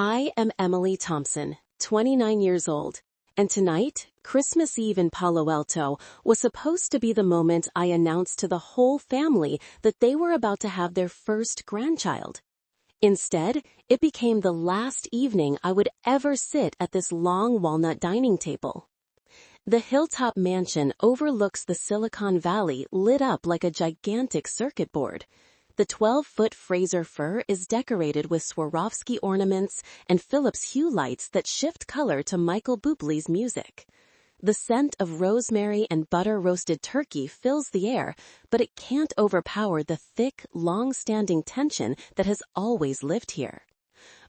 I am Emily Thompson, 29 years old, and tonight, Christmas Eve in Palo Alto, was supposed to be the moment I announced to the whole family that they were about to have their first grandchild. Instead, it became the last evening I would ever sit at this long walnut dining table. The hilltop mansion overlooks the Silicon Valley, lit up like a gigantic circuit board. The 12-foot Fraser fir is decorated with Swarovski ornaments and Philips Hue lights that shift color to Michael Bublé's music. The scent of rosemary and butter-roasted turkey fills the air, but it can't overpower the thick, long-standing tension that has always lived here.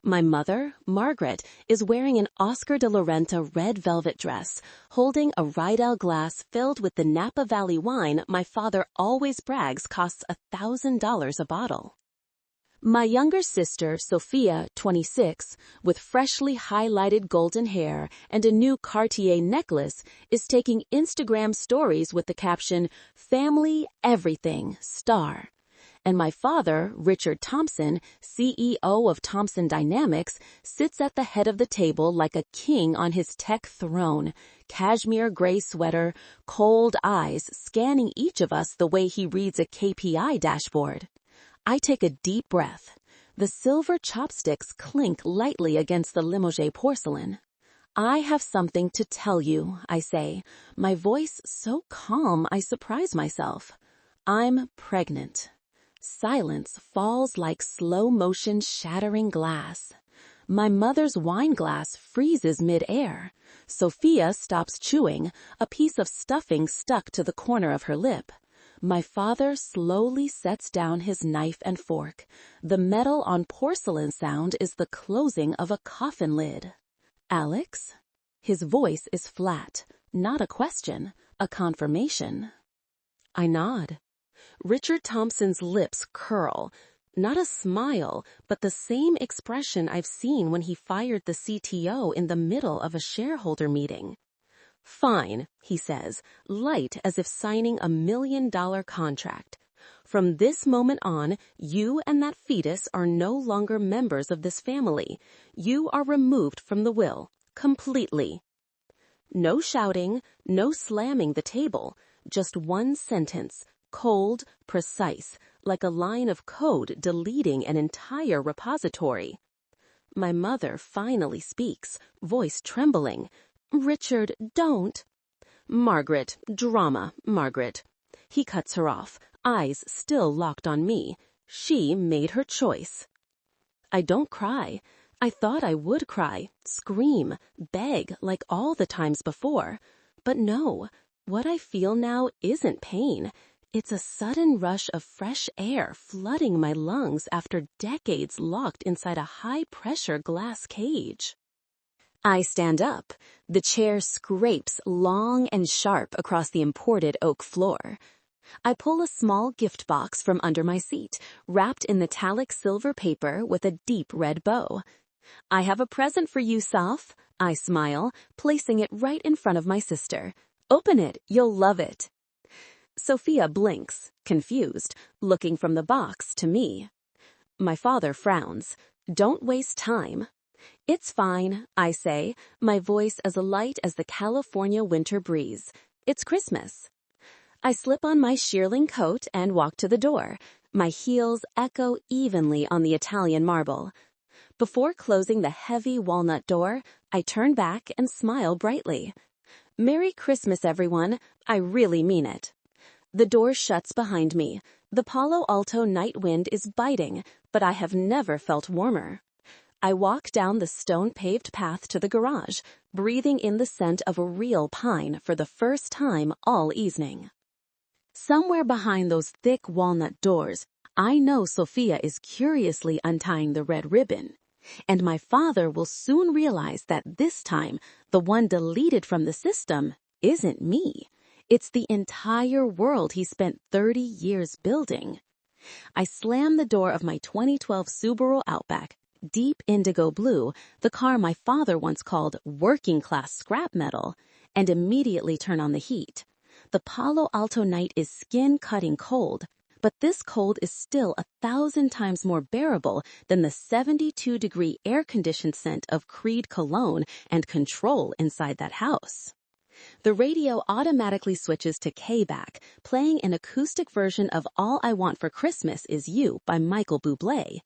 My mother, Margaret, is wearing an Oscar de la Renta red velvet dress, holding a Rydell glass filled with the Napa Valley wine my father always brags costs $1,000 a bottle. My younger sister, Sophia, 26, with freshly highlighted golden hair and a new Cartier necklace, is taking Instagram stories with the caption, "Family Everything, Star." And my father, Richard Thompson, CEO of Thompson Dynamics, sits at the head of the table like a king on his tech throne, cashmere gray sweater, cold eyes scanning each of us the way he reads a KPI dashboard. I take a deep breath. The silver chopsticks clink lightly against the Limoges porcelain. "I have something to tell you," I say, my voice so calm I surprise myself. "I'm pregnant." Silence falls like slow-motion shattering glass. My mother's wine glass freezes mid-air. Sophia stops chewing, a piece of stuffing stuck to the corner of her lip. My father slowly sets down his knife and fork. The metal on porcelain sound is the closing of a coffin lid. "Alex?" His voice is flat, not a question, a confirmation. I nod. Richard Thompson's lips curl. Not a smile, but the same expression I've seen when he fired the CTO in the middle of a shareholder meeting. "Fine," he says, light as if signing a $1 million contract. "From this moment on, you and that fetus are no longer members of this family. You are removed from the will, completely." No shouting, no slamming the table, just one sentence, cold, precise, like a line of code deleting an entire repository. My mother finally speaks, voice trembling. "Richard, don't." "Margaret, drama, Margaret." He cuts her off, eyes still locked on me. She made her choice. I don't cry. I thought I would cry, scream, beg like all the times before. But no, what I feel now isn't pain. It's a sudden rush of fresh air flooding my lungs after decades locked inside a high-pressure glass cage. I stand up. The chair scrapes long and sharp across the imported oak floor. I pull a small gift box from under my seat, wrapped in metallic silver paper with a deep red bow. "I have a present for you, Soph," I smile, placing it right in front of my sister. "Open it, you'll love it." Sophia blinks, confused, looking from the box to me. My father frowns. "Don't waste time." "It's fine," I say, my voice as light as the California winter breeze. "It's Christmas." I slip on my shearling coat and walk to the door. My heels echo evenly on the Italian marble. Before closing the heavy walnut door, I turn back and smile brightly. "Merry Christmas, everyone. I really mean it." The door shuts behind me. The Palo Alto night wind is biting, but I have never felt warmer. I walk down the stone-paved path to the garage, breathing in the scent of a real pine for the first time all evening. Somewhere behind those thick walnut doors, I know Sophia is curiously untying the red ribbon. And my father will soon realize that this time, the one deleted from the system isn't me. It's the entire world he spent 30 years building. I slam the door of my 2012 Subaru Outback, deep indigo blue, the car my father once called working-class scrap metal, and immediately turn on the heat. The Palo Alto night is skin-cutting cold, But this cold is still 1,000 times more bearable than the 72-degree air-conditioned scent of Creed cologne and control inside that house. The radio automatically switches to K-Back, playing an acoustic version of All I Want for Christmas Is You by Michael Bublé.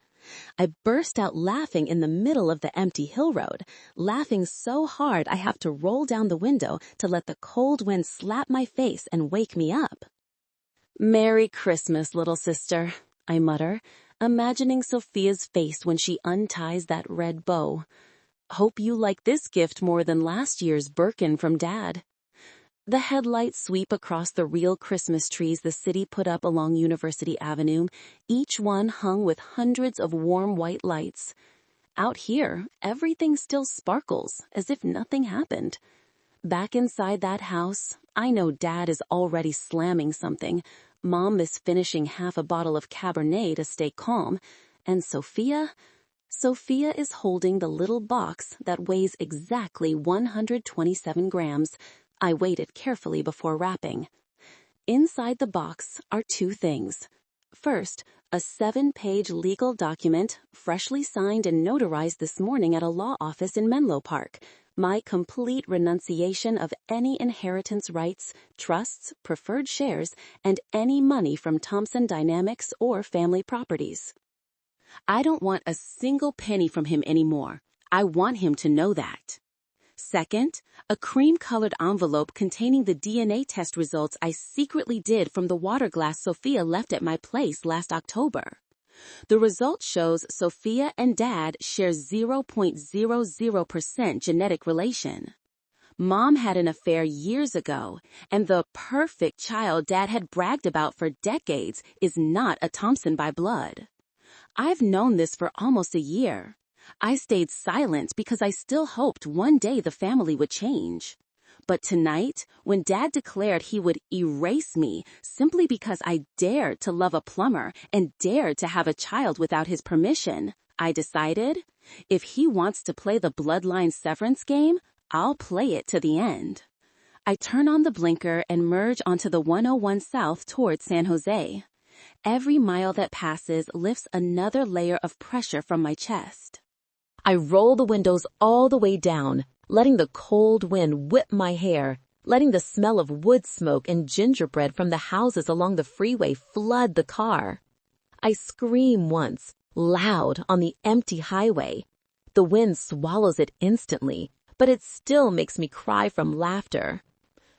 I burst out laughing in the middle of the empty hill road, laughing so hard I have to roll down the window to let the cold wind slap my face and wake me up. "Merry Christmas, little sister," I mutter, imagining Sophia's face when she unties that red bow. "Hope you like this gift more than last year's Birkin from Dad." The headlights sweep across the real Christmas trees the city put up along University Avenue, each one hung with hundreds of warm white lights. Out here, everything still sparkles, as if nothing happened. Back inside that house, I know Dad is already slamming something. Mom is finishing half a bottle of Cabernet to stay calm. And Sophia is holding the little box that weighs exactly 127 grams. I weighed it carefully before wrapping. Inside the box are two things. First, a 7-page legal document, freshly signed and notarized this morning at a law office in Menlo Park. My complete renunciation of any inheritance rights, trusts, preferred shares, and any money from Thompson Dynamics or family properties. I don't want a single penny from him anymore. I want him to know that. Second, a cream-colored envelope containing the DNA test results I secretly did from the water glass Sophia left at my place last October. The result shows Sophia and Dad share 0.00% genetic relation. Mom had an affair years ago, and the perfect child Dad had bragged about for decades is not a Thompson by blood. I've known this for almost a year. I stayed silent because I still hoped one day the family would change. But tonight, when Dad declared he would erase me simply because I dared to love a plumber and dared to have a child without his permission, I decided, if he wants to play the bloodline severance game, I'll play it to the end. I turn on the blinker and merge onto the 101 South towards San Jose. Every mile that passes lifts another layer of pressure from my chest. I roll the windows all the way down, letting the cold wind whip my hair, letting the smell of wood smoke and gingerbread from the houses along the freeway flood the car. I scream once, loud, on the empty highway. The wind swallows it instantly, but it still makes me cry from laughter.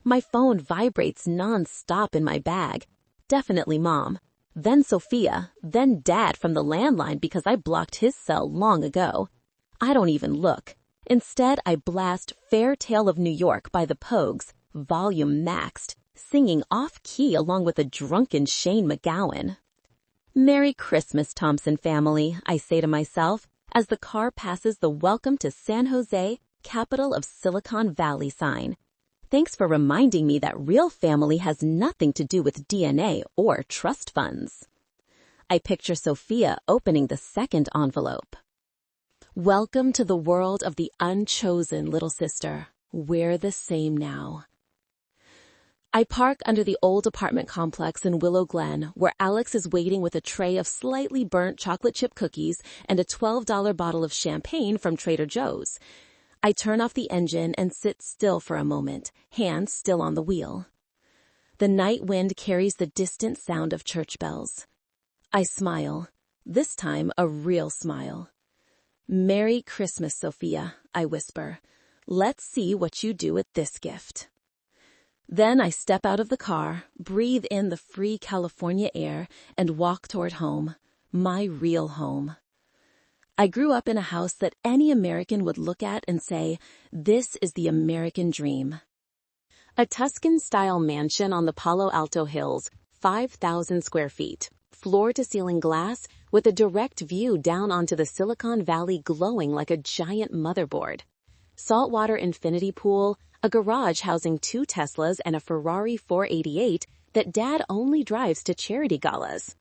My phone vibrates non-stop in my bag. Definitely Mom. Then Sophia, then Dad from the landline because I blocked his cell long ago. I don't even look. Instead, I blast Fair Tale of New York by the Pogues, volume maxed, singing off-key along with a drunken Shane McGowan. "Merry Christmas, Thompson family," I say to myself as the car passes the Welcome to San Jose, capital of Silicon Valley sign. Thanks for reminding me that real family has nothing to do with DNA or trust funds. I picture Sophia opening the second envelope. "Welcome to the world of the unchosen, little sister. We're the same now." I park under the old apartment complex in Willow Glen, where Alex is waiting with a tray of slightly burnt chocolate chip cookies and a $12 bottle of champagne from Trader Joe's. I turn off the engine and sit still for a moment, hands still on the wheel. The night wind carries the distant sound of church bells. I smile, this time a real smile. "Merry Christmas, Sophia," I whisper. "Let's see what you do with this gift." Then I step out of the car, breathe in the free California air, and walk toward home, my real home. I grew up in a house that any American would look at and say, "This is the American dream." A Tuscan-style mansion on the Palo Alto hills, 5,000 square feet, floor-to-ceiling glass, with a direct view down onto the Silicon Valley glowing like a giant motherboard. Saltwater infinity pool, a garage housing 2 Teslas and a Ferrari 488 that Dad only drives to charity galas.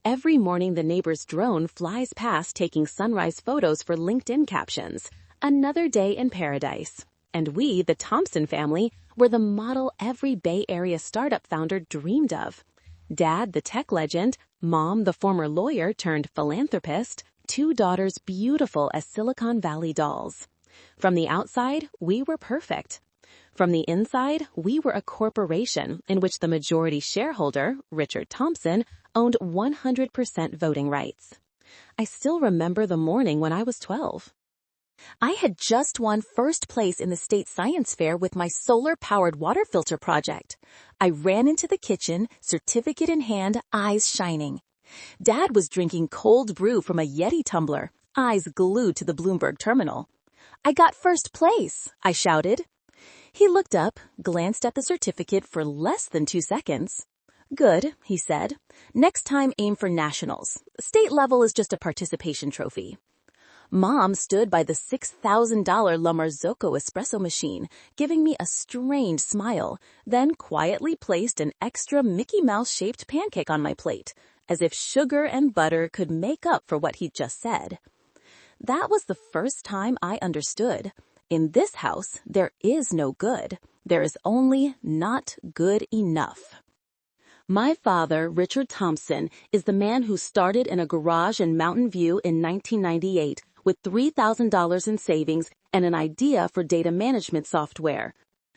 Every morning the neighbor's drone flies past taking sunrise photos for LinkedIn captions. Another day in paradise. And we, the Thompson family, were the model every Bay Area startup founder dreamed of. Dad, the tech legend, Mom, the former lawyer turned philanthropist, 2 daughters beautiful as Silicon Valley dolls. From the outside, we were perfect. From the inside, we were a corporation in which the majority shareholder, Richard Thompson, owned 100% voting rights. I still remember the morning when I was 12. I had just won first place in the state science fair with my solar-powered water filter project. I ran into the kitchen, certificate in hand, eyes shining. Dad was drinking cold brew from a Yeti tumbler, eyes glued to the Bloomberg terminal. "I got first place," I shouted. He looked up, glanced at the certificate for less than 2 seconds. "Good," he said. "Next time aim for nationals. State level is just a participation trophy." Mom stood by the $6,000 La Marzocco espresso machine, giving me a strained smile, then quietly placed an extra Mickey Mouse-shaped pancake on my plate, as if sugar and butter could make up for what he'd just said. That was the first time I understood. In this house, there is no good. There is only not good enough. My father, Richard Thompson, is the man who started in a garage in Mountain View in 1998 with $3,000 in savings and an idea for data management software.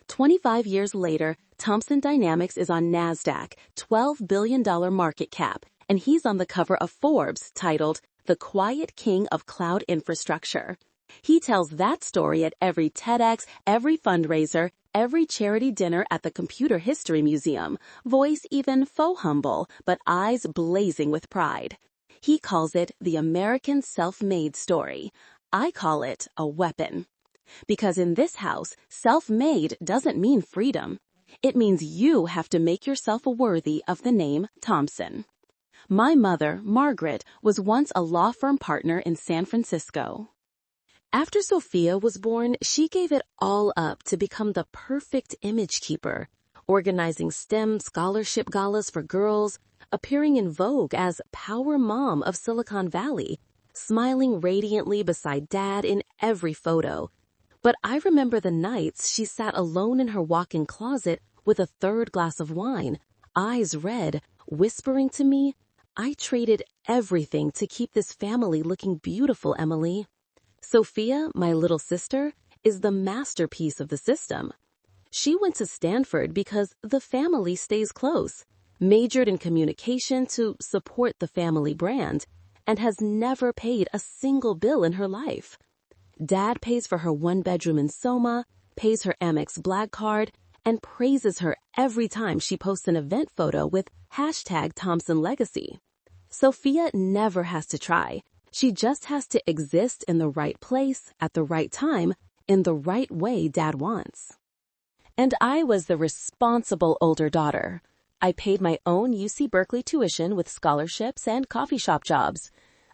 25 years later, Thompson Dynamics is on NASDAQ, $12 billion market cap, and he's on the cover of Forbes titled The Quiet King of Cloud Infrastructure. He tells that story at every TEDx, every fundraiser, every charity dinner at the Computer History Museum, voice even faux humble, but eyes blazing with pride. He calls it the American self-made story. I call it a weapon. Because in this house, self-made doesn't mean freedom. It means you have to make yourself worthy of the name Thompson. My mother, Margaret, was once a law firm partner in San Francisco. After Sophia was born, she gave it all up to become the perfect image keeper, organizing STEM scholarship galas for girls, appearing in Vogue as Power Mom of Silicon Valley, smiling radiantly beside Dad in every photo. But I remember the nights she sat alone in her walk-in closet with a third glass of wine, eyes red, whispering to me, "I traded everything to keep this family looking beautiful, Emily." Sophia, my little sister, is the masterpiece of the system. She went to Stanford because the family stays close, majored in communication to support the family brand, and has never paid a single bill in her life. Dad pays for her 1-bedroom in Soma, pays her Amex Black Card, and praises her every time she posts an event photo with #ThompsonLegacy. Sophia never has to try. She just has to exist in the right place, at the right time, in the right way Dad wants. And I was the responsible older daughter. I paid my own UC Berkeley tuition with scholarships and coffee shop jobs.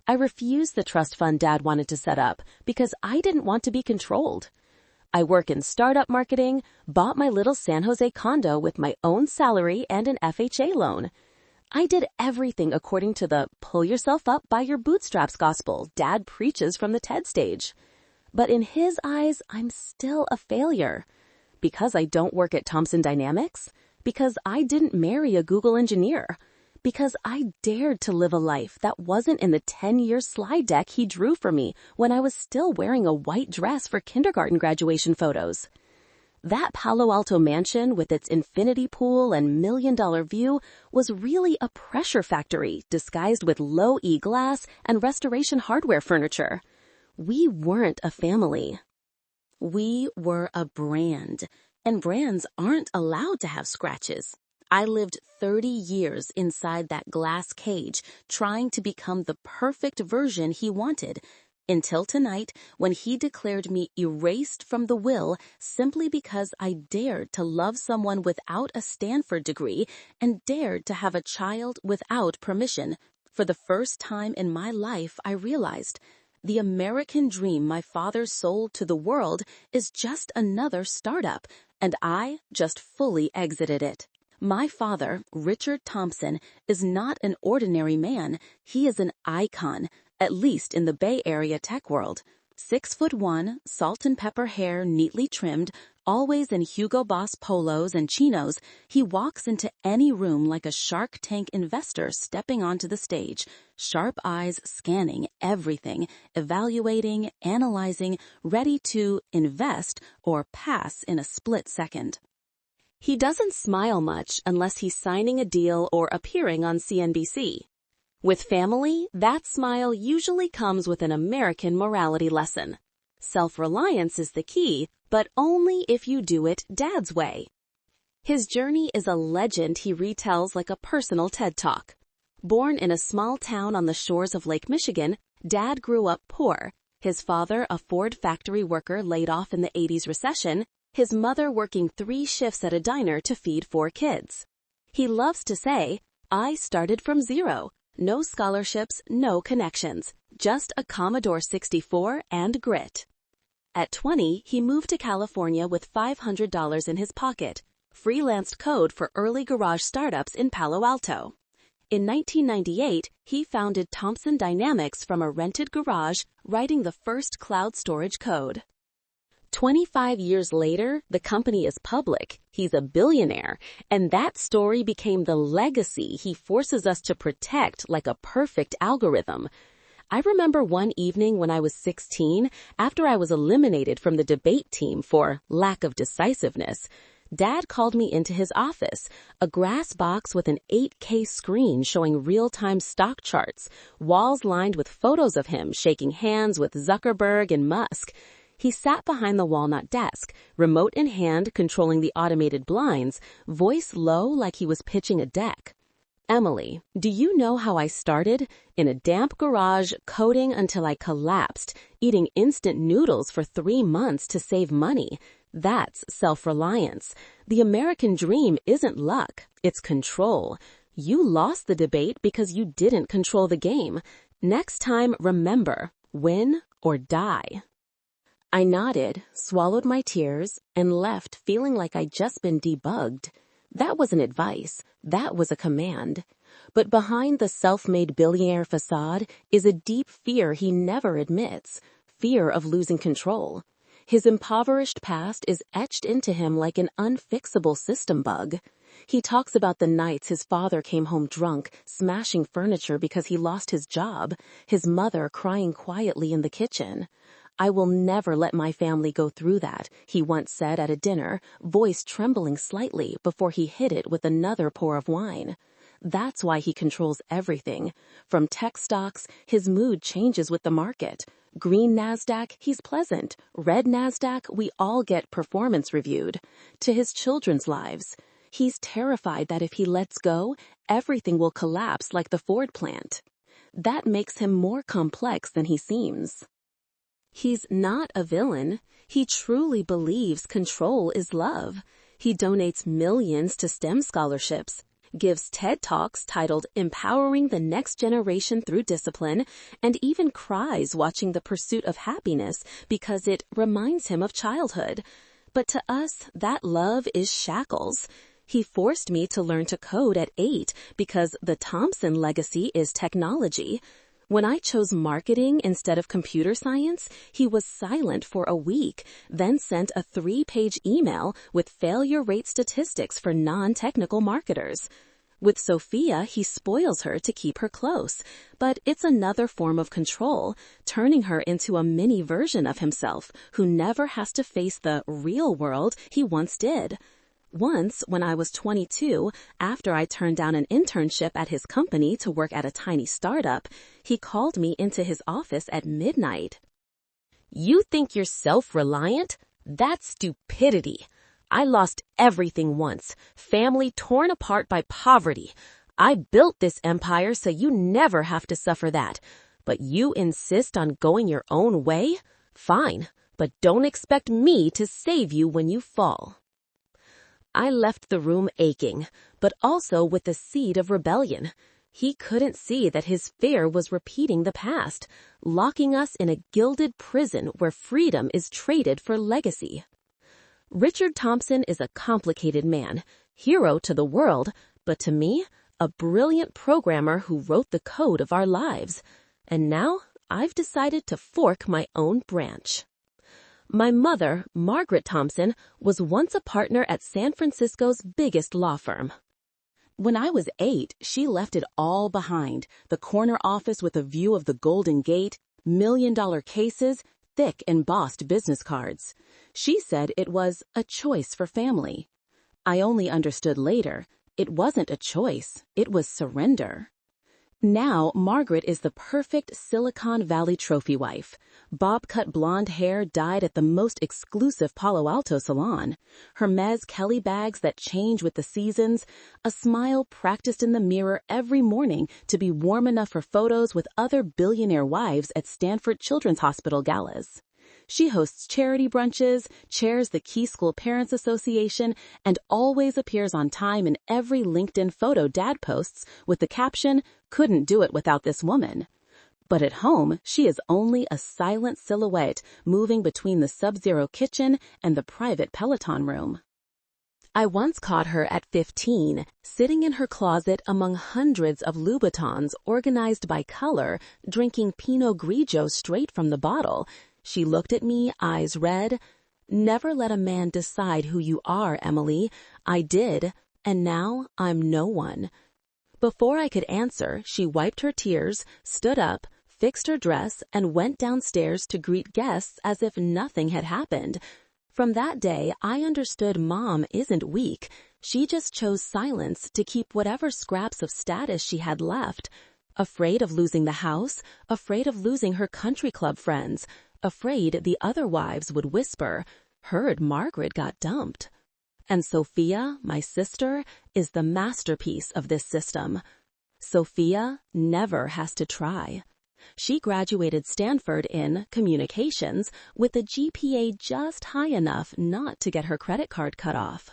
I refused the trust fund Dad wanted to set up because I didn't want to be controlled. I work in startup marketing, bought my little San Jose condo with my own salary and an FHA loan. I did everything according to the pull yourself up by your bootstraps gospel Dad preaches from the TED stage. But in his eyes, I'm still a failure. Because I don't work at Thompson Dynamics? Because I didn't marry a Google engineer? Because I dared to live a life that wasn't in the 10-year slide deck he drew for me when I was still wearing a white dress for kindergarten graduation photos? That Palo Alto mansion with its infinity pool and million-dollar view was really a pressure factory disguised with low-E glass and restoration hardware furniture. We weren't a family. We were a brand, and brands aren't allowed to have scratches. I lived 30 years inside that glass cage trying to become the perfect version he wanted, until tonight when he declared me erased from the will simply because I dared to love someone without a Stanford degree and dared to have a child without permission. For the first time in my life, I realized the American dream my father sold to the world is just another startup, and I just fully exited it. My father, Richard Thompson, is not an ordinary man. He is an icon, at least in the Bay Area tech world. 6'1", salt and pepper hair neatly trimmed, Always in Hugo Boss polos and chinos, he walks into any room like a Shark Tank investor stepping onto the stage, sharp eyes scanning everything, evaluating, analyzing, ready to invest or pass in a split second. He doesn't smile much unless he's signing a deal or appearing on CNBC. With family, that smile usually comes with an American morality lesson. Self-reliance is the key, but only if you do it Dad's way. His journey is a legend he retells like a personal TED Talk. Born in a small town on the shores of Lake Michigan, Dad grew up poor. His father, a Ford factory worker laid off in the 80s recession, his mother working 3 shifts at a diner to feed 4 kids. He loves to say, "I started from zero. No scholarships, no connections. Just a Commodore 64 and grit." At 20, he moved to California with $500 in his pocket, freelanced code for early garage startups in Palo Alto. In 1998, he founded Thompson Dynamics from a rented garage, writing the first cloud storage code. 25 years later, the company is public, he's a billionaire, and that story became the legacy he forces us to protect like a perfect algorithm. I remember one evening when I was 16, after I was eliminated from the debate team for lack of decisiveness, Dad called me into his office, a grass box with an 8K screen showing real-time stock charts, walls lined with photos of him shaking hands with Zuckerberg and Musk. He sat behind the walnut desk, remote in hand controlling the automated blinds, voice low like he was pitching a deck. "Emily, do you know how I started? In a damp garage, coding until I collapsed, eating instant noodles for 3 months to save money. That's self-reliance. The American dream isn't luck, it's control. You lost the debate because you didn't control the game. Next time, remember, win or die." I nodded, swallowed my tears, and left feeling like I'd just been debugged. That wasn't advice, that was a command. But behind the self-made billionaire facade is a deep fear he never admits, fear of losing control. His impoverished past is etched into him like an unfixable system bug. He talks about the nights his father came home drunk, smashing furniture because he lost his job, his mother crying quietly in the kitchen. "I will never let my family go through that," he once said at a dinner, voice trembling slightly before he hit it with another pour of wine. That's why he controls everything. From tech stocks, his mood changes with the market. Green NASDAQ, he's pleasant. Red NASDAQ, we all get performance reviewed. To his children's lives, he's terrified that if he lets go, everything will collapse like the Ford plant. That makes him more complex than he seems. He's not a villain. He truly believes control is love. He donates millions to STEM scholarships, gives TED Talks titled Empowering the Next Generation Through Discipline, and even cries watching The Pursuit of Happiness because it reminds him of childhood. But to us, that love is shackles. He forced me to learn to code at 8 because the Thompson legacy is technology. When I chose marketing instead of computer science, he was silent for a week, then sent a 3-page email with failure rate statistics for non-technical marketers. With Sophia, he spoils her to keep her close, but it's another form of control, turning her into a mini version of himself who never has to face the real world he once did. Once, when I was 22, after I turned down an internship at his company to work at a tiny startup, he called me into his office at midnight. "You think you're self-reliant? That's stupidity. I lost everything once, family torn apart by poverty. I built this empire so you never have to suffer that. But you insist on going your own way? Fine, but don't expect me to save you when you fall." I left the room aching, but also with the seed of rebellion. He couldn't see that his fear was repeating the past, locking us in a gilded prison where freedom is traded for legacy. Richard Thompson is a complicated man, hero to the world, but to me, a brilliant programmer who wrote the code of our lives. And now, I've decided to fork my own branch. My mother, Margaret Thompson, was once a partner at San Francisco's biggest law firm. When I was 8, she left it all behind, the corner office with a view of the Golden Gate, million-dollar cases, thick embossed business cards. She said it was a choice for family. I only understood later, it wasn't a choice, it was surrender. Now, Margaret is the perfect Silicon Valley trophy wife. Bob-cut blonde hair dyed at the most exclusive Palo Alto salon. Hermes Kelly bags that change with the seasons. A smile practiced in the mirror every morning to be warm enough for photos with other billionaire wives at Stanford Children's Hospital galas. She hosts charity brunches, chairs the Key School Parents Association, and always appears on time in every LinkedIn photo Dad posts with the caption, "Couldn't do it without this woman." But at home, she is only a silent silhouette moving between the sub-zero kitchen and the private Peloton room. I once caught her at 15, sitting in her closet among hundreds of Louboutins organized by color, drinking Pinot Grigio straight from the bottle. She looked at me, eyes red. "Never let a man decide who you are, Emily. I did, and now I'm no one." Before I could answer, she wiped her tears, stood up, fixed her dress, and went downstairs to greet guests as if nothing had happened. From that day, I understood Mom isn't weak. She just chose silence to keep whatever scraps of status she had left. Afraid of losing the house, afraid of losing her country club friends, afraid the other wives would whisper, "Heard Margaret got dumped." And Sophia, my sister, is the masterpiece of this system. Sophia never has to try. She graduated Stanford in communications with a GPA just high enough not to get her credit card cut off.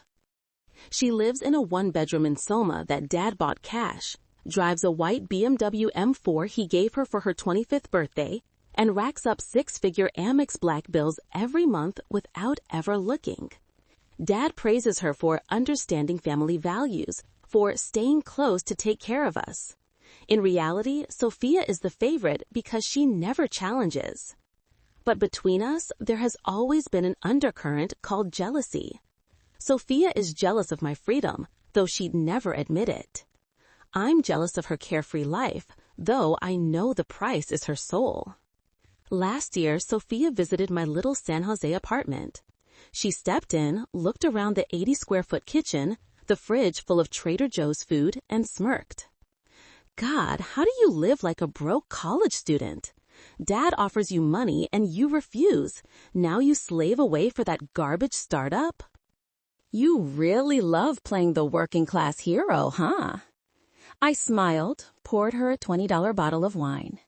She lives in a one-bedroom in Soma that Dad bought cash, drives a white BMW M4 he gave her for her 25th birthday, and racks up six-figure Amex black bills every month without ever looking. Dad praises her for understanding family values, for staying close to take care of us. In reality, Sophia is the favorite because she never challenges. But between us, there has always been an undercurrent called jealousy. Sophia is jealous of my freedom, though she'd never admit it. I'm jealous of her carefree life, though I know the price is her soul. Last year, Sophia visited my little San Jose apartment. She stepped in, looked around the 80-square-foot kitchen, the fridge full of Trader Joe's food, and smirked. "God, how do you live like a broke college student? Dad offers you money and you refuse. Now you slave away for that garbage startup? You really love playing the working-class hero, huh?" I smiled, poured her a $20 bottle of wine.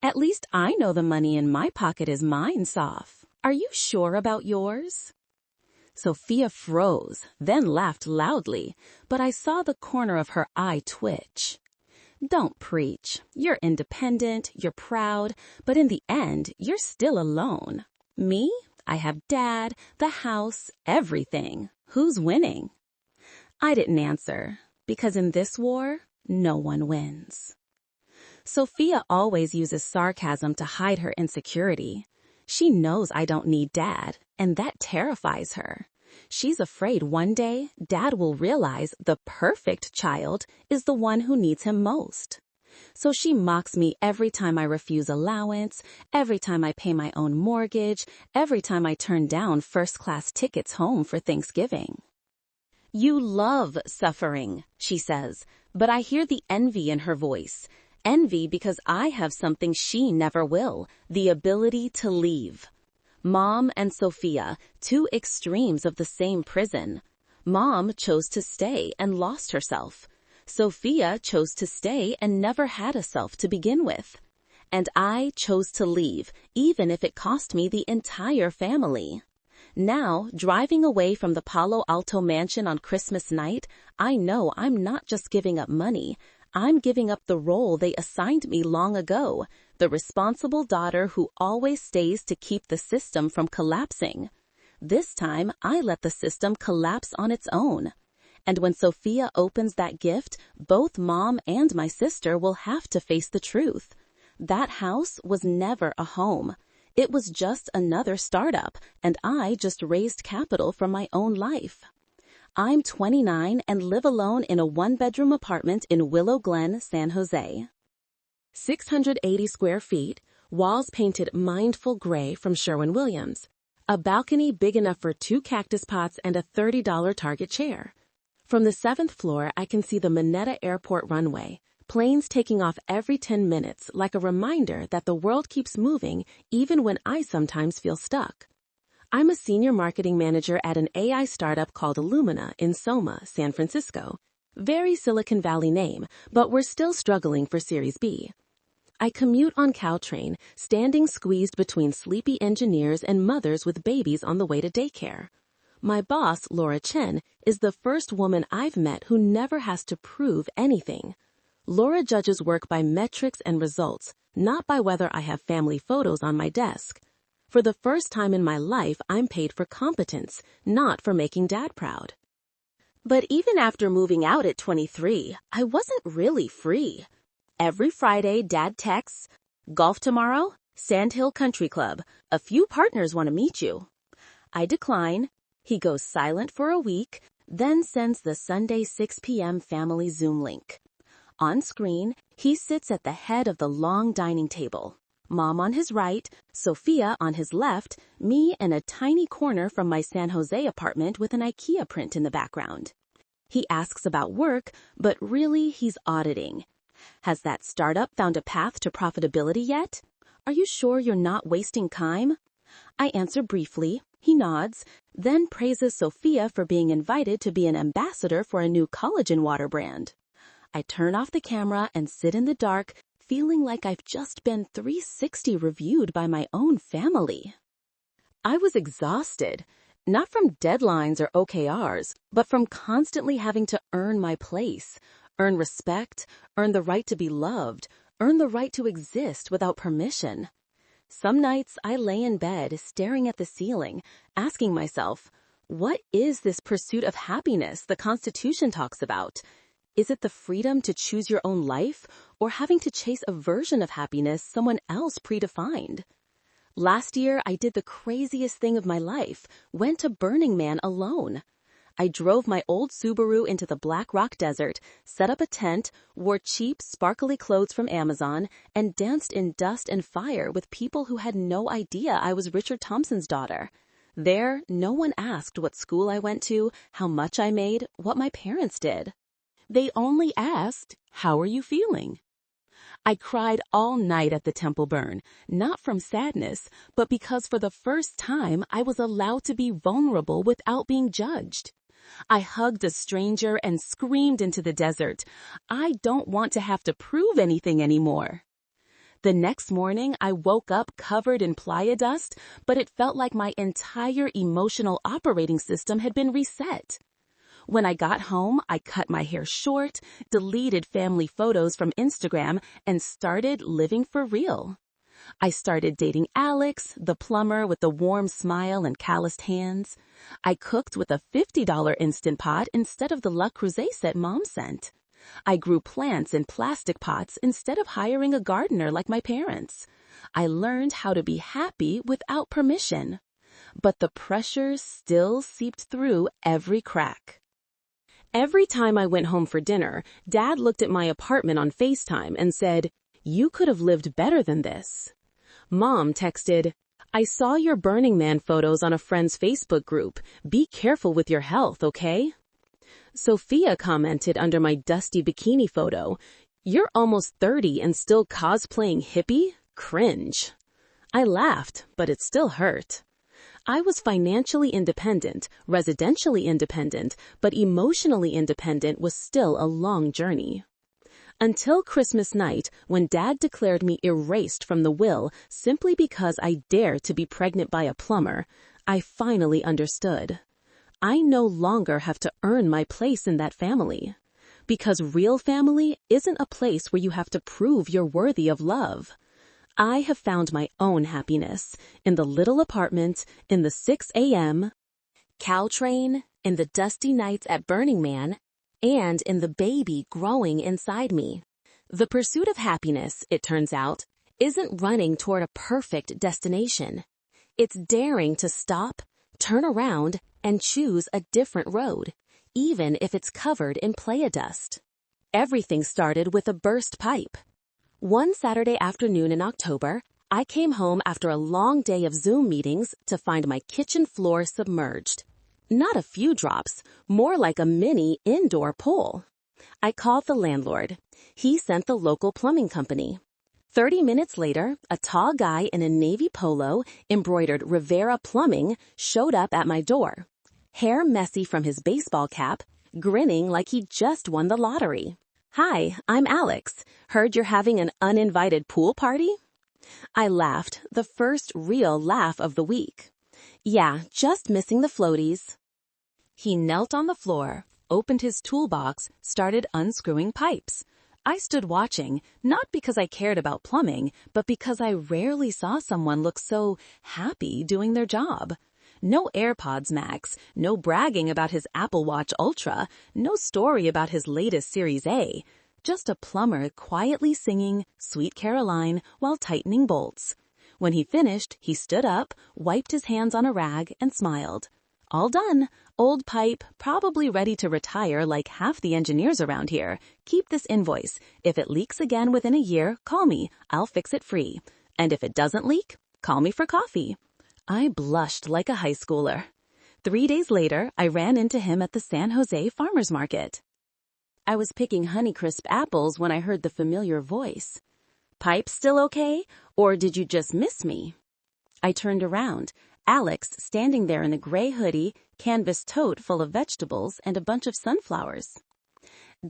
"At least I know the money in my pocket is mine, Soph. Are you sure about yours?" Sophia froze, then laughed loudly, but I saw the corner of her eye twitch. "Don't preach. You're independent, you're proud, but in the end, you're still alone. Me? I have Dad, the house, everything. Who's winning?" I didn't answer, because in this war, no one wins. Sophia always uses sarcasm to hide her insecurity. She knows I don't need Dad, and that terrifies her. She's afraid one day Dad will realize the perfect child is the one who needs him most. So she mocks me every time I refuse allowance, every time I pay my own mortgage, every time I turn down first-class tickets home for Thanksgiving. "You love suffering," she says, but I hear the envy in her voice. Envy because I have something she never will, the ability to leave. Mom and Sophia, two extremes of the same prison. Mom chose to stay and lost herself. Sophia chose to stay and never had a self to begin with. And I chose to leave, even if it cost me the entire family. Now, driving away from the Palo Alto mansion on Christmas night, I know I'm not just giving up money. I'm giving up the role they assigned me long ago, the responsible daughter who always stays to keep the system from collapsing. This time, I let the system collapse on its own. And when Sophia opens that gift, both Mom and my sister will have to face the truth. That house was never a home. It was just another startup, and I just raised capital from my own life. I'm 29 and live alone in a one-bedroom apartment in Willow Glen, San Jose. 680 square feet, walls painted mindful gray from Sherwin-Williams. A balcony big enough for 2 cactus pots and a $30 Target chair. From the 7th floor, I can see the Mineta Airport runway, planes taking off every 10 minutes like a reminder that the world keeps moving even when I sometimes feel stuck. I'm a senior marketing manager at an AI startup called Illumina in Soma, San Francisco. Very Silicon Valley name, but we're still struggling for Series B. I commute on Caltrain, standing squeezed between sleepy engineers and mothers with babies on the way to daycare. My boss, Laura Chen, is the first woman I've met who never has to prove anything. Laura judges work by metrics and results, not by whether I have family photos on my desk. For the first time in my life, I'm paid for competence, not for making Dad proud. But even after moving out at 23, I wasn't really free. Every Friday, Dad texts, "Golf tomorrow? Sandhill Country Club. A few partners want to meet you." I decline. He goes silent for a week, then sends the Sunday 6 p.m. family Zoom link. On screen, he sits at the head of the long dining table. Mom on his right, Sophia on his left, me in a tiny corner from my San Jose apartment with an IKEA print in the background. He asks about work, but really he's auditing. Has that startup found a path to profitability yet? Are you sure you're not wasting time? I answer briefly. He nods, then praises Sophia for being invited to be an ambassador for a new collagen water brand. I turn off the camera and sit in the dark, feeling like I've just been 360 reviewed by my own family. I was exhausted, not from deadlines or OKRs, but from constantly having to earn my place, earn respect, earn the right to be loved, earn the right to exist without permission. Some nights I lay in bed staring at the ceiling, asking myself, what is this pursuit of happiness the Constitution talks about? Is it the freedom to choose your own life, or having to chase a version of happiness someone else predefined? Last year, I did the craziest thing of my life, went to Burning Man alone. I drove my old Subaru into the Black Rock Desert, set up a tent, wore cheap, sparkly clothes from Amazon, and danced in dust and fire with people who had no idea I was Richard Thompson's daughter. There, no one asked what school I went to, how much I made, what my parents did. They only asked, "How are you feeling?" I cried all night at the temple burn, not from sadness, but because for the first time I was allowed to be vulnerable without being judged. I hugged a stranger and screamed into the desert, "I don't want to have to prove anything anymore." The next morning, I woke up covered in playa dust, but it felt like my entire emotional operating system had been reset. When I got home, I cut my hair short, deleted family photos from Instagram, and started living for real. I started dating Alex, the plumber with the warm smile and calloused hands. I cooked with a $50 Instant Pot instead of the Le Creuset set Mom sent. I grew plants in plastic pots instead of hiring a gardener like my parents. I learned how to be happy without permission. But the pressure still seeped through every crack. Every time I went home for dinner, Dad looked at my apartment on FaceTime and said, "You could have lived better than this." Mom texted, "I saw your Burning Man photos on a friend's Facebook group. Be careful with your health, okay?" Sophia commented under my dusty bikini photo, "You're almost 30 and still cosplaying hippie? Cringe." I laughed, but it still hurt. I was financially independent, residentially independent, but emotionally independent was still a long journey. Until Christmas night, when Dad declared me erased from the will simply because I dared to be pregnant by a plumber, I finally understood. I no longer have to earn my place in that family. Because real family isn't a place where you have to prove you're worthy of love. I have found my own happiness in the little apartment, in the 6 a.m. Caltrain, in the dusty nights at Burning Man, and in the baby growing inside me. The pursuit of happiness, it turns out, isn't running toward a perfect destination. It's daring to stop, turn around, and choose a different road, even if it's covered in playa dust. Everything started with a burst pipe. One Saturday afternoon in October, I came home after a long day of Zoom meetings to find my kitchen floor submerged. Not a few drops, more like a mini indoor pool. I called the landlord. He sent the local plumbing company. 30 minutes later, a tall guy in a navy polo, embroidered Rivera Plumbing, showed up at my door. Hair messy from his baseball cap, grinning like he just won the lottery. "Hi, I'm Alex. Heard you're having an uninvited pool party?" I laughed, the first real laugh of the week. "Yeah, just missing the floaties." He knelt on the floor, opened his toolbox, started unscrewing pipes. I stood watching, not because I cared about plumbing, but because I rarely saw someone look so happy doing their job. No AirPods Max, no bragging about his Apple Watch Ultra, no story about his latest Series A. Just a plumber quietly singing Sweet Caroline while tightening bolts. When he finished, he stood up, wiped his hands on a rag, and smiled. "All done. Old pipe, probably ready to retire like half the engineers around here. Keep this invoice. If it leaks again within a year, call me. I'll fix it free. And if it doesn't leak, call me for coffee." I blushed like a high schooler. 3 days later, I ran into him at the San Jose Farmers Market. I was picking Honeycrisp apples when I heard the familiar voice. "Pipe still okay? Or did you just miss me?" I turned around. Alex standing there in a gray hoodie, canvas tote full of vegetables, and a bunch of sunflowers.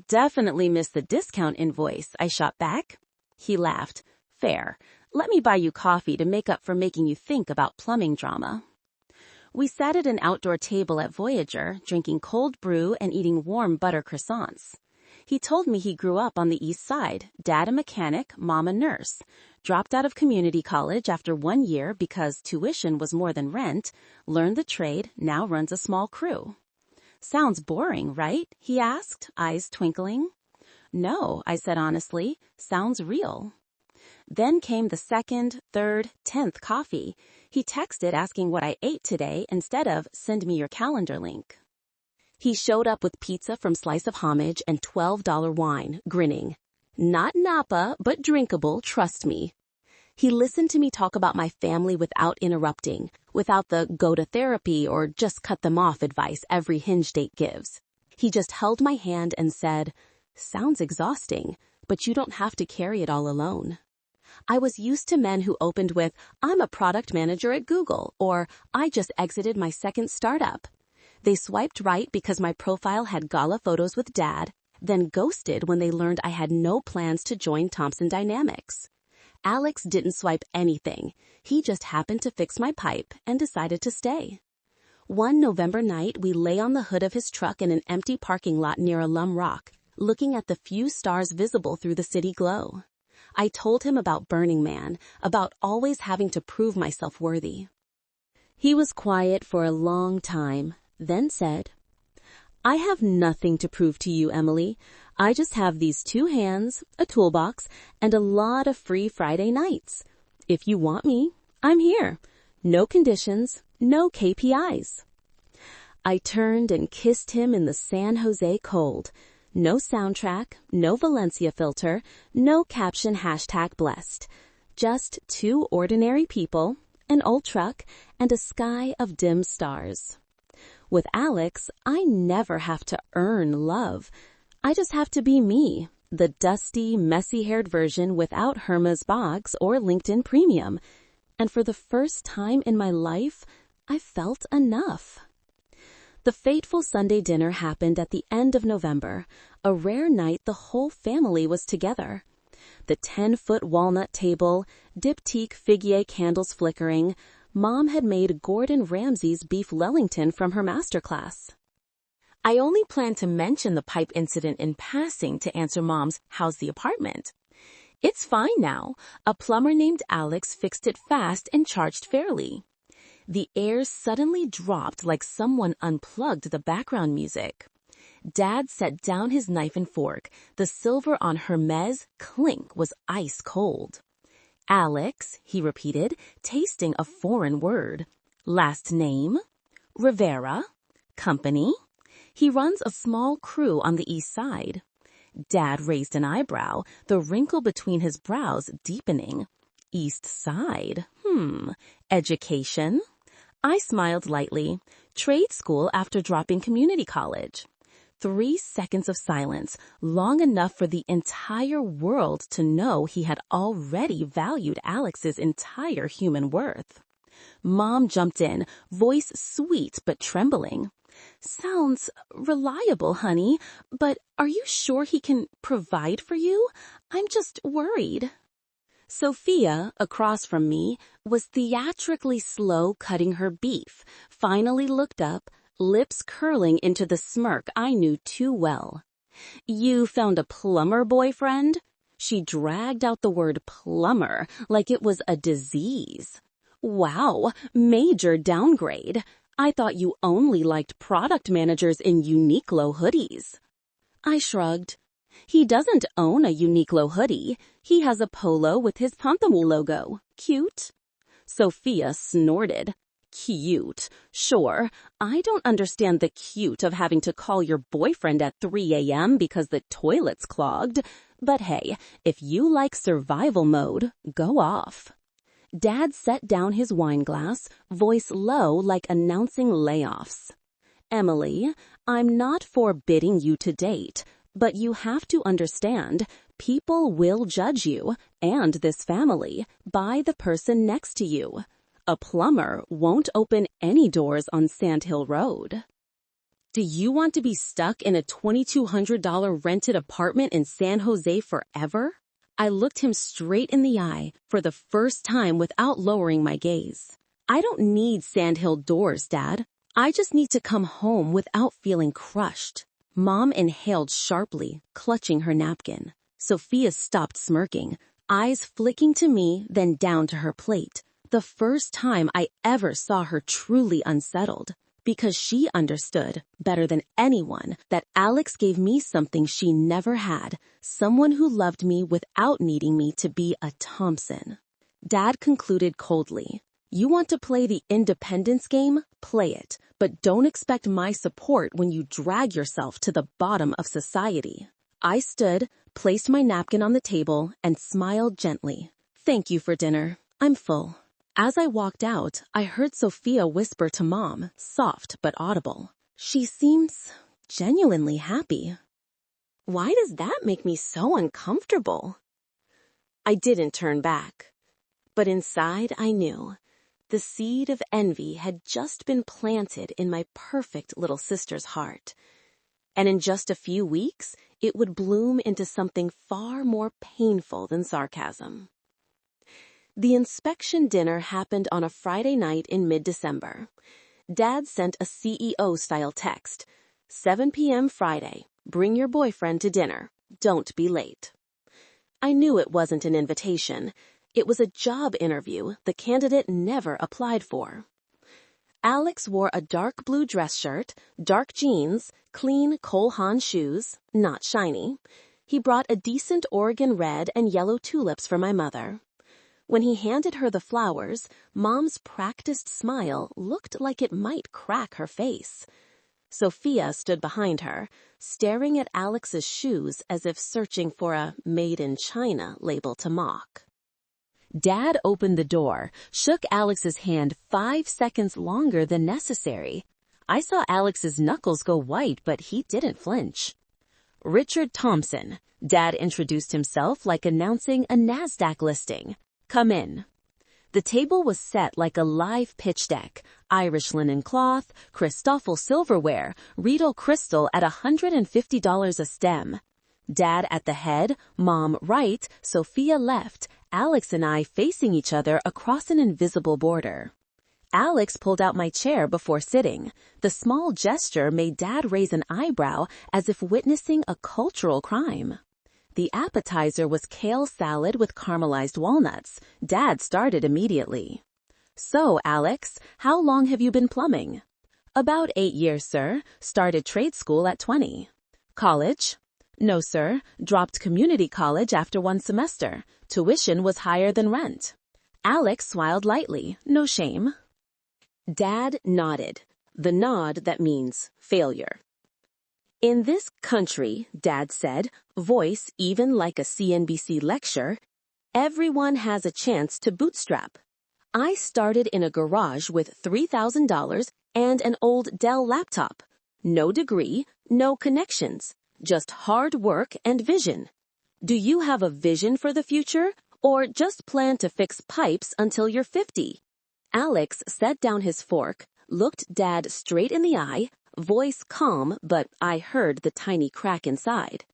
"Definitely missed the discount invoice," I shot back. He laughed. "Fair. Let me buy you coffee to make up for making you think about plumbing drama." We sat at an outdoor table at Voyager, drinking cold brew and eating warm butter croissants. He told me he grew up on the East Side, dad a mechanic, mom a nurse. Dropped out of community college after 1 year because tuition was more than rent, learned the trade, now runs a small crew. "Sounds boring, right?" he asked, eyes twinkling. "No," I said honestly, "sounds real." Then came the 2nd, 3rd, 10th coffee. He texted asking what I ate today instead of "send me your calendar link." He showed up with pizza from Slice of Homage and $12 wine, grinning. "Not Napa, but drinkable, trust me." He listened to me talk about my family without interrupting, without the go to therapy or just cut them off advice every hinge date gives. He just held my hand and said, "Sounds exhausting, but you don't have to carry it all alone." I was used to men who opened with, "I'm a product manager at Google," or "I just exited my second startup." They swiped right because my profile had gala photos with dad, then ghosted when they learned I had no plans to join Thompson Dynamics. Alex didn't swipe anything. He just happened to fix my pipe and decided to stay. One November night, we lay on the hood of his truck in an empty parking lot near Alum Rock, looking at the few stars visible through the city glow. I told him about Burning Man, about always having to prove myself worthy. He was quiet for a long time, then said, "I have nothing to prove to you, Emily. I just have these 2 hands, a toolbox, and a lot of free Friday nights. If you want me, I'm here. No conditions, no KPIs." I turned and kissed him in the San Jose cold. No soundtrack, no Valencia filter, no caption #blessed. Just 2 ordinary people, an old truck, and a sky of dim stars. With Alex, I never have to earn love. I just have to be me, the dusty, messy-haired version without Hermes Box or LinkedIn Premium. And for the first time in my life, I felt enough. The fateful Sunday dinner happened at the end of November, a rare night the whole family was together. The 10-foot walnut table, diptyque figuier candles flickering, Mom had made Gordon Ramsay's beef Wellington from her masterclass. I only planned to mention the pipe incident in passing to answer Mom's "How's the apartment?" "It's fine now. A plumber named Alex fixed it fast and charged fairly." The air suddenly dropped like someone unplugged the background music. Dad set down his knife and fork. The silver on Hermes clink was ice cold. Alex, he repeated, tasting a foreign word. Last name? Rivera. Company? He runs a small crew on the east side. Dad raised an eyebrow, the wrinkle between his brows deepening. East side? Education? I smiled lightly. Trade school after dropping community college. 3 seconds of silence, long enough for the entire world to know he had already valued Alex's entire human worth. Mom jumped in, voice sweet but trembling. Sounds reliable, honey, but are you sure he can provide for you? I'm just worried. Sophia, across from me, was theatrically slow cutting her beef, finally looked up, lips curling into the smirk I knew too well. You found a plumber boyfriend? She dragged out the word plumber like it was a disease. Wow, major downgrade. I thought you only liked product managers in Uniqlo hoodies. I shrugged. He doesn't own a Uniqlo hoodie. He has a polo with his Pantamo logo. Cute. Sophia snorted. Cute. Sure, I don't understand the cute of having to call your boyfriend at 3 a.m. because the toilet's clogged. But hey, if you like survival mode, go off. Dad set down his wine glass, voice low like announcing layoffs. Emily, I'm not forbidding you to date, but you have to understand, people will judge you, and this family, by the person next to you. A plumber won't open any doors on Sand Hill Road. Do you want to be stuck in a $2,200 rented apartment in San Jose forever? I looked him straight in the eye for the first time without lowering my gaze. I don't need Sand Hill doors, Dad. I just need to come home without feeling crushed. Mom inhaled sharply, clutching her napkin. Sophia stopped smirking, eyes flicking to me, then down to her plate. The first time I ever saw her truly unsettled, because she understood, better than anyone, that Alex gave me something she never had, someone who loved me without needing me to be a Thompson. Dad concluded coldly, you want to play the independence game? Play it, but don't expect my support when you drag yourself to the bottom of society. I stood, placed my napkin on the table, and smiled gently. Thank you for dinner. I'm full. As I walked out, I heard Sophia whisper to Mom, soft but audible. She seems genuinely happy. Why does that make me so uncomfortable? I didn't turn back. But inside I knew. The seed of envy had just been planted in my perfect little sister's heart. And in just a few weeks, it would bloom into something far more painful than sarcasm. The inspection dinner happened on a Friday night in mid-December. Dad sent a CEO-style text. 7 p.m. Friday. Bring your boyfriend to dinner. Don't be late. I knew it wasn't an invitation. It was a job interview the candidate never applied for. Alex wore a dark blue dress shirt, dark jeans, clean Cole Haan shoes, not shiny. He brought a decent Oregon red and yellow tulips for my mother. When he handed her the flowers, Mom's practiced smile looked like it might crack her face. Sophia stood behind her, staring at Alex's shoes as if searching for a Made in China label to mock. Dad opened the door, shook Alex's hand 5 seconds longer than necessary. I saw Alex's knuckles go white, but he didn't flinch. Richard Thompson, Dad introduced himself like announcing a NASDAQ listing. Come in. The table was set like a live pitch deck, Irish linen cloth, Christoffel silverware, Riedel crystal at $150 a stem. Dad at the head, Mom right, Sophia left, Alex and I facing each other across an invisible border. Alex pulled out my chair before sitting. The small gesture made Dad raise an eyebrow as if witnessing a cultural crime. The appetizer was kale salad with caramelized walnuts. Dad started immediately. So, Alex, how long have you been plumbing? About 8 years, sir. Started trade school at 20. College? No, sir. Dropped community college after one semester. Tuition was higher than rent. Alex smiled lightly. No shame. Dad nodded, the nod that means failure. In this country, Dad said, voice even like a CNBC lecture, everyone has a chance to bootstrap. I started in a garage with $3,000 and an old Dell laptop. No degree, no connections, just hard work and vision. Do you have a vision for the future, or just plan to fix pipes until you're 50? Alex set down his fork, looked Dad straight in the eye, voice calm, but I heard the tiny crack inside.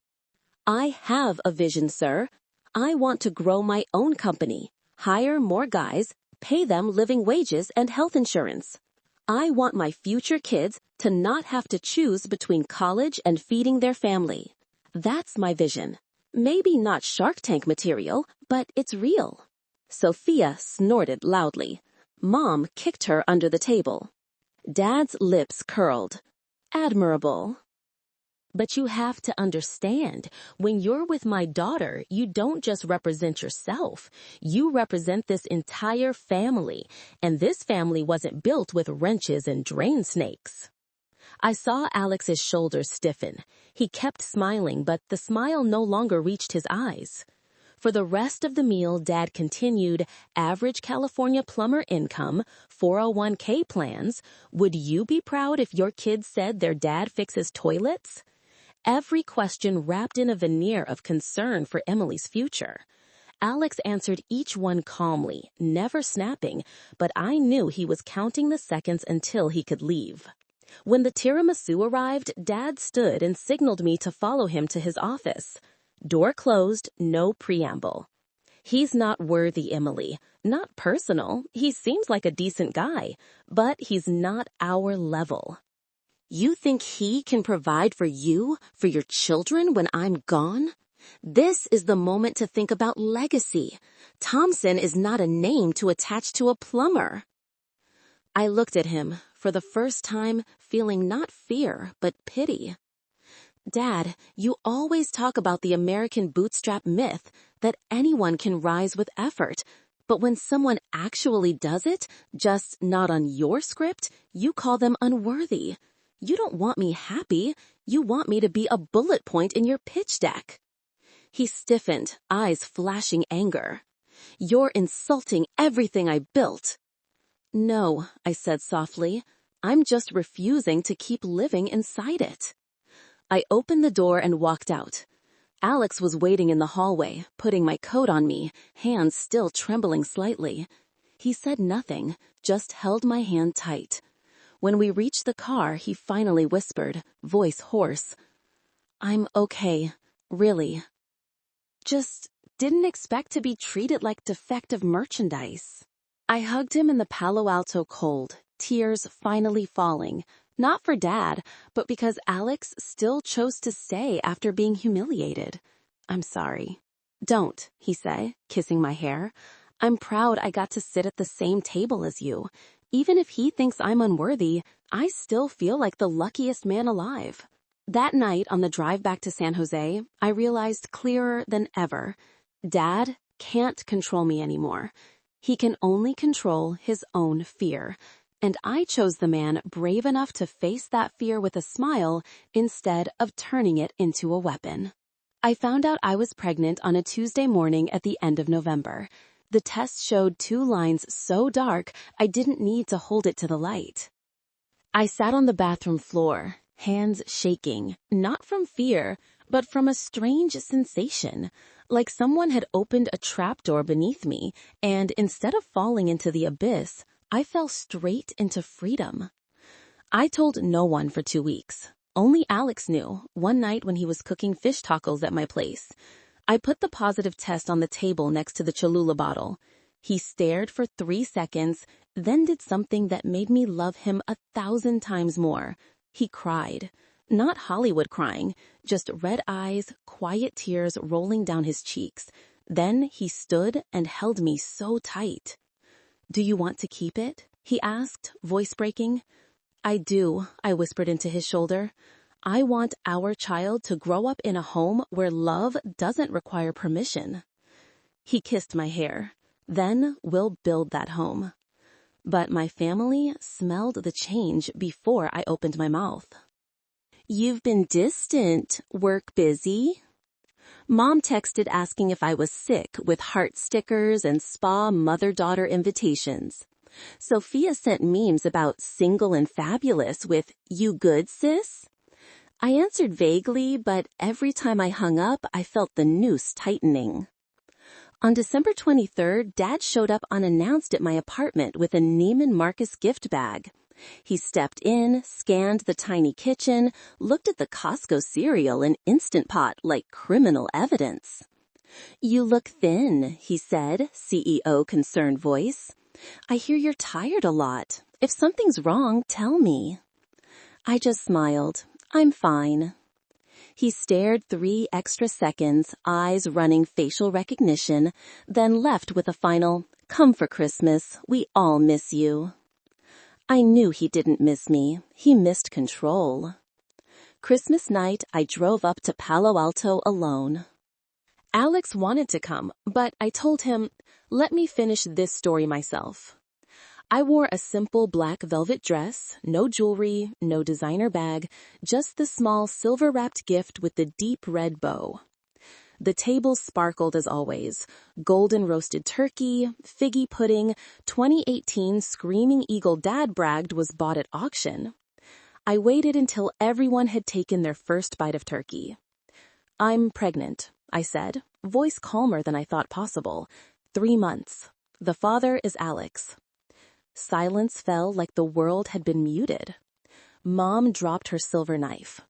I have a vision, sir. I want to grow my own company, hire more guys, pay them living wages and health insurance. I want my future kids to not have to choose between college and feeding their family. That's my vision. Maybe not Shark Tank material, but it's real. Sophia snorted loudly. Mom kicked her under the table. Dad's lips curled. Admirable. But you have to understand, when you're with my daughter, you don't just represent yourself. You represent this entire family, and this family wasn't built with wrenches and drain snakes. I saw Alex's shoulders stiffen. He kept smiling, but the smile no longer reached his eyes. For the rest of the meal, Dad continued, average California plumber income, 401k plans. Would you be proud if your kids said their dad fixes toilets? Every question wrapped in a veneer of concern for Emily's future. Alex answered each one calmly, never snapping, but I knew he was counting the seconds until he could leave. When the tiramisu arrived, Dad stood and signaled me to follow him to his office. Door closed, no preamble. He's not worthy, Emily. Not personal. He seems like a decent guy, but he's not our level. You think he can provide for you, for your children when I'm gone? This is the moment to think about legacy. Thompson is not a name to attach to a plumber. I looked at him, for the first time, feeling not fear, but pity. Dad, you always talk about the American bootstrap myth, that anyone can rise with effort. But when someone actually does it, just not on your script, you call them unworthy. You don't want me happy. You want me to be a bullet point in your pitch deck. He stiffened, eyes flashing anger. You're insulting everything I built. No, I said softly. I'm just refusing to keep living inside it. I opened the door and walked out. Alex was waiting in the hallway, putting my coat on me, hands still trembling slightly. He said nothing, just held my hand tight. When we reached the car, he finally whispered, voice hoarse. I'm okay, really. Just didn't expect to be treated like defective merchandise. I hugged him in the Palo Alto cold, tears finally falling. Not for Dad, but because Alex still chose to stay after being humiliated. I'm sorry. Don't, he said, kissing my hair. I'm proud I got to sit at the same table as you. Even if he thinks I'm unworthy, I still feel like the luckiest man alive. That night on the drive back to San Jose, I realized clearer than ever. Dad can't control me anymore. He can only control his own fear. And I chose the man brave enough to face that fear with a smile instead of turning it into a weapon. I found out I was pregnant on a Tuesday morning at the end of November. The test showed 2 lines so dark I didn't need to hold it to the light. I sat on the bathroom floor, hands shaking, not from fear, but from a strange sensation, like someone had opened a trapdoor beneath me, and instead of falling into the abyss, I fell straight into freedom. I told no one for 2 weeks. Only Alex knew, one night when he was cooking fish tacos at my place. I put the positive test on the table next to the Cholula bottle. He stared for 3 seconds, then did something that made me love him 1,000 times more. He cried. Not Hollywood crying, just red eyes, quiet tears rolling down his cheeks. Then he stood and held me so tight. Do you want to keep it? He asked, voice breaking. I do, I whispered into his shoulder. I want our child to grow up in a home where love doesn't require permission. He kissed my hair. Then we'll build that home. But my family smelled the change before I opened my mouth. You've been distant. Work busy? Mom texted asking if I was sick with heart stickers and spa mother-daughter invitations. Sophia sent memes about single and fabulous with, "You good, sis?" I answered vaguely, but every time I hung up, I felt the noose tightening. On December 23rd, Dad showed up unannounced at my apartment with a Neiman Marcus gift bag. He stepped in, scanned the tiny kitchen, looked at the Costco cereal and Instant Pot like criminal evidence. "You look thin," he said, CEO concerned voice. "I hear you're tired a lot. If something's wrong, tell me." I just smiled. "I'm fine." He stared 3 extra seconds, eyes running facial recognition, then left with a final, "Come for Christmas. We all miss you." I knew he didn't miss me. He missed control. Christmas night, I drove up to Palo Alto alone. Alex wanted to come, but I told him, "Let me finish this story myself." I wore a simple black velvet dress, no jewelry, no designer bag, just the small silver-wrapped gift with the deep red bow. The table sparkled as always. Golden roasted turkey, figgy pudding, 2018 Screaming Eagle Dad bragged was bought at auction. I waited until everyone had taken their first bite of turkey. "I'm pregnant," I said, voice calmer than I thought possible. 3 months. The father is Alex. Silence fell like the world had been muted. Mom dropped her silver knife.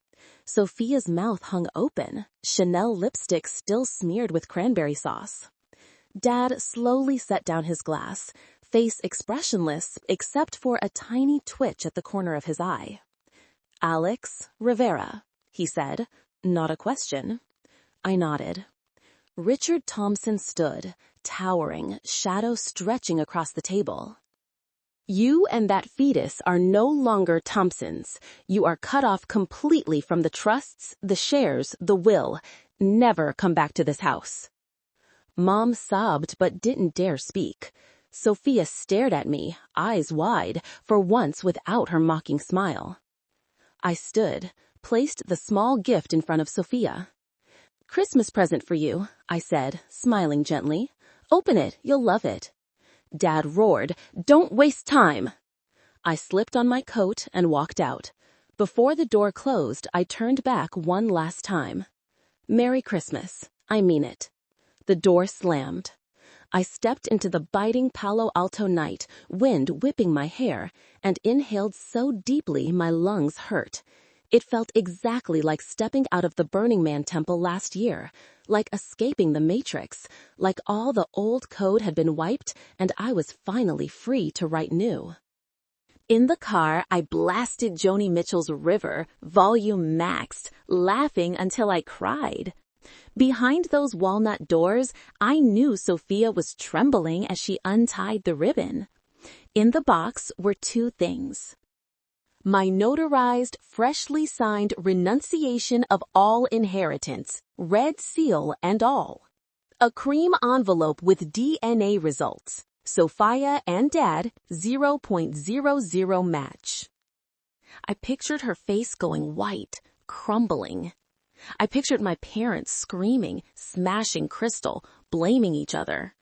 Sophia's mouth hung open, Chanel lipstick still smeared with cranberry sauce. Dad slowly set down his glass, face expressionless except for a tiny twitch at the corner of his eye. "Alex Rivera," he said, not a question. I nodded. Richard Thompson stood, towering, shadow stretching across the table. "You and that fetus are no longer Thompsons. You are cut off completely from the trusts, the shares, the will. Never come back to this house." Mom sobbed but didn't dare speak. Sophia stared at me, eyes wide, for once without her mocking smile. I stood, placed the small gift in front of Sophia. "Christmas present for you," I said, smiling gently. "Open it, you'll love it." Dad roared, "Don't waste time!" I slipped on my coat and walked out. Before the door closed, I turned back one last time. "Merry Christmas. I mean it." The door slammed. I stepped into the biting Palo Alto night, wind whipping my hair, and inhaled so deeply my lungs hurt. It felt exactly like stepping out of the Burning Man temple last year, like escaping the Matrix, like all the old code had been wiped and I was finally free to write new. In the car, I blasted Joni Mitchell's River, volume maxed, laughing until I cried. Behind those walnut doors, I knew Sophia was trembling as she untied the ribbon. In the box were 2 things. My notarized, freshly signed renunciation of all inheritance, red seal and all. A cream envelope with DNA results. Sophia and Dad, 0.00 match. I pictured her face going white, crumbling. I pictured my parents screaming, smashing crystal, blaming each other.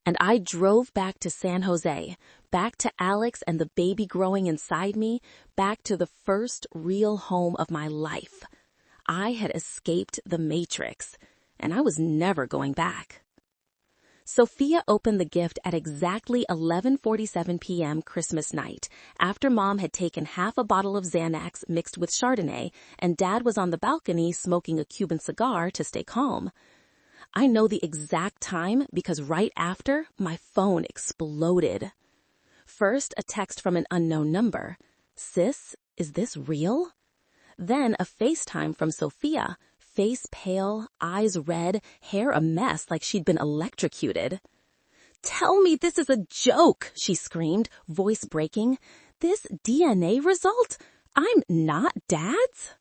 And I drove back to San Jose, back to Alex and the baby growing inside me, back to the first real home of my life. I had escaped the Matrix, and I was never going back. Sophia opened the gift at exactly 11:47 p.m. Christmas night, after Mom had taken half a bottle of Xanax mixed with Chardonnay, and Dad was on the balcony smoking a Cuban cigar to stay calm. I know the exact time because right after, my phone exploded. First, a text from an unknown number. "Sis, is this real?" Then a FaceTime from Sophia, face pale, eyes red, hair a mess like she'd been electrocuted. "Tell me this is a joke," she screamed, voice breaking. "This DNA result? I'm not Dad's?"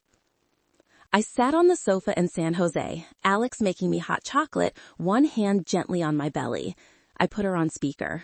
I sat on the sofa in San Jose, Alex making me hot chocolate, one hand gently on my belly. I put her on speaker.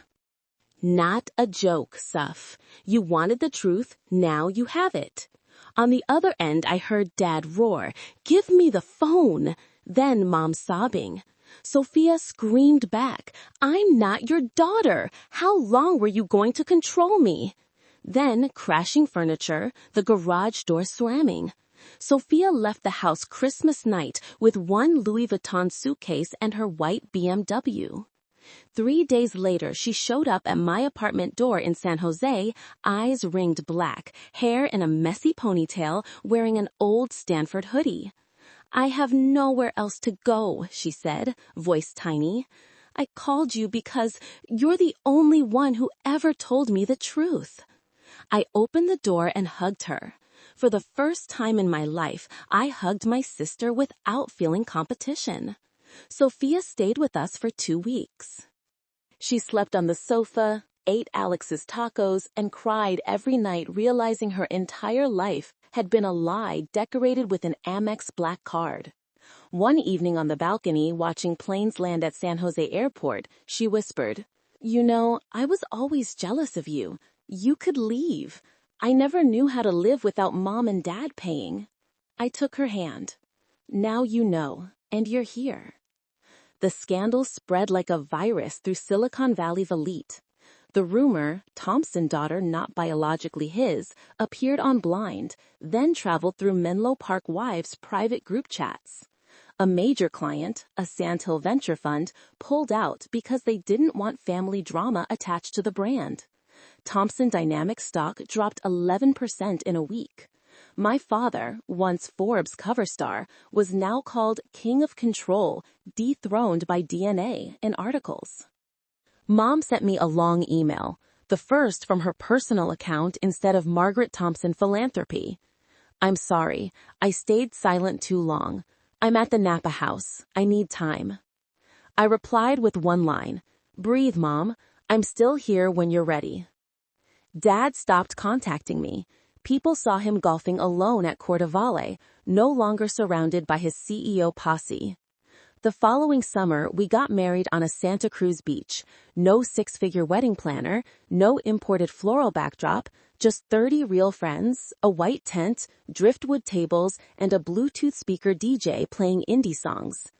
Not a joke, Soph. You wanted the truth, now you have it. On the other end, I heard Dad roar, "Give me the phone!" Then Mom sobbing. Sophia screamed back, "I'm not your daughter! How long were you going to control me?" Then crashing furniture, the garage door slamming. Sophia left the house Christmas night with one Louis Vuitton suitcase and her white BMW. 3 days later, she showed up at my apartment door in San Jose, eyes ringed black, hair in a messy ponytail, wearing an old Stanford hoodie. "I have nowhere else to go," she said, voice tiny. "I called you because you're the only one who ever told me the truth." I opened the door and hugged her. For the first time in my life, I hugged my sister without feeling competition. Sophia stayed with us for 2 weeks. She slept on the sofa, ate Alex's tacos, and cried every night, realizing her entire life had been a lie decorated with an Amex Black card. One evening on the balcony, watching planes land at San Jose Airport, she whispered, "You know, I was always jealous of you. You could leave. I never knew how to live without Mom and Dad paying." I took her hand. "Now you know, and you're here." The scandal spread like a virus through Silicon Valley's elite. The rumor, Thompson daughter not biologically his, appeared on Blind, then traveled through Menlo Park Wives' private group chats. A major client, a Sandhill venture fund, pulled out because they didn't want family drama attached to the brand. Thompson Dynamics stock dropped 11% in a week. My father, once Forbes cover star, was now called King of Control, dethroned by DNA in articles. Mom sent me a long email, the first from her personal account instead of Margaret Thompson Philanthropy. "I'm sorry, I stayed silent too long. I'm at the Napa house. I need time." I replied with one line, "Breathe, Mom. I'm still here when you're ready." Dad stopped contacting me. People saw him golfing alone at Cordovalle, no longer surrounded by his CEO posse. The following summer, we got married on a Santa Cruz beach. No six-figure wedding planner, no imported floral backdrop, just 30 real friends, a white tent, driftwood tables, and a Bluetooth speaker DJ playing indie songs.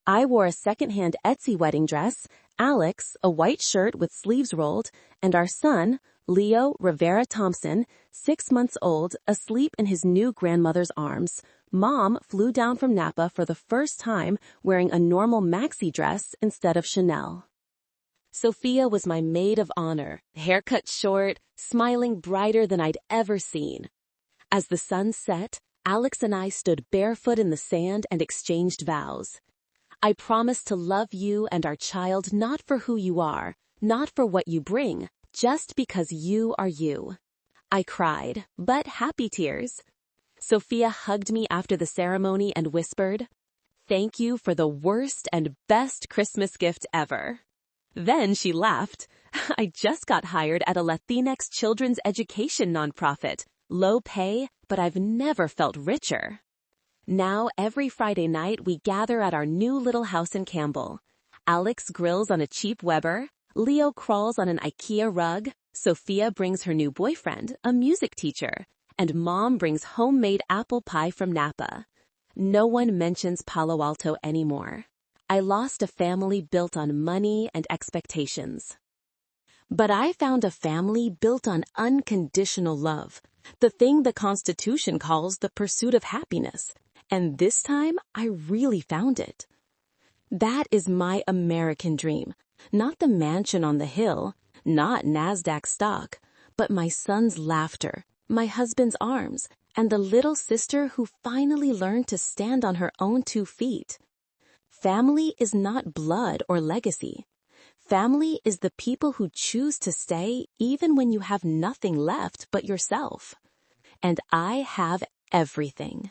I wore a secondhand Etsy wedding dress, Alex, a white shirt with sleeves rolled, and our son, Leo Rivera Thompson, 6 months old, asleep in his new grandmother's arms. Mom flew down from Napa for the first time wearing a normal maxi dress instead of Chanel. Sophia was my maid of honor, haircut short, smiling brighter than I'd ever seen. As the sun set, Alex and I stood barefoot in the sand and exchanged vows. "I promise to love you and our child not for who you are, not for what you bring, just because you are you." I cried, but happy tears. Sophia hugged me after the ceremony and whispered, "Thank you for the worst and best Christmas gift ever." Then she laughed. "I just got hired at a Latinx children's education nonprofit. Low pay, but I've never felt richer." Now, every Friday night, we gather at our new little house in Campbell. Alex grills on a cheap Weber, Leo crawls on an IKEA rug, Sophia brings her new boyfriend, a music teacher, and Mom brings homemade apple pie from Napa. No one mentions Palo Alto anymore. I lost a family built on money and expectations. But I found a family built on unconditional love, the thing the Constitution calls the pursuit of happiness. And this time, I really found it. That is my American dream. Not the mansion on the hill, not NASDAQ stock, but my son's laughter, my husband's arms, and the little sister who finally learned to stand on her own 2 feet. Family is not blood or legacy. Family is the people who choose to stay even when you have nothing left but yourself. And I have everything.